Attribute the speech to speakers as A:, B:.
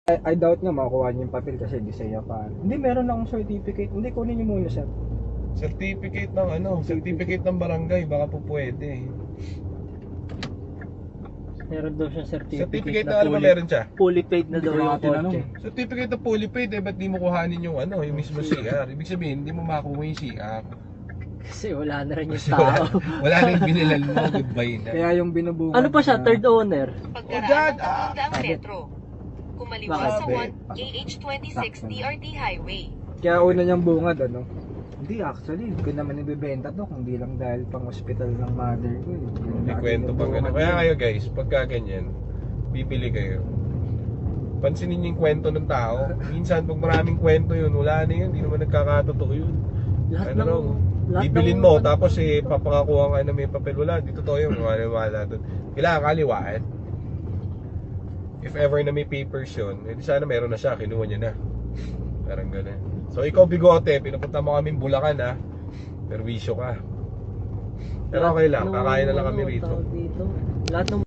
A: I doubt nga makukuha niyo yung papel kasi di sa'yo pa. Hindi, meron akong certificate. Hindi, kunin niyo muna, sir.
B: Certificate ng ano, certificate ng barangay, baka po pwede.
C: Meron daw siyang
B: Certificate na alam mo meron siya?
C: fully paid na daw yung kotse.
B: Certificate na fully paid, ba't di mo kuhanin yung ano, yung mismo CR? Ibig sabihin, hindi mo makuha yung CR.
C: Kasi wala na rin yung
B: Kasi wala,
C: tao.
B: wala na yung binilan mo, goodbye na.
A: Kaya yung binubungan.
C: Ano pa siya? Third owner?
D: Pagkaraan ng 300 metro. Kumaliwa sa
C: Bakit?
D: 1 AH26 DRT Highway.
A: Kaya una niyang bungad, ano? Hindi, actually, hindi ko naman ibibenta to kung di lang dahil pang hospital ng mother ko.
B: May kwento pang gano'n. Kaya kayo guys, pagka ganyan, bibili kayo. Pansinin niyo yung kwento ng tao. Minsan, pag maraming kwento yun, wala na yun. Hindi naman nagkakatotoo yun.
C: Lahat
B: Ano
C: ng...
B: raw,
C: lahat
B: bibilin
C: ng-
B: mo, tapos papangakuha ka na may papel. Wala, di totoo yun. Wala doon. Kailangan kaliwaan. If ever na may papers yun, edi sana meron na siya, kinuha niya na. Parang gano'n. So ikaw bigote, pinupunta mo kaming Bulacan ha. Perwisyo ka. Pero okay lang,
C: lahat ng-
B: kakain na lang kami
C: ano,
B: rito.
C: tawag dito. Lahat ng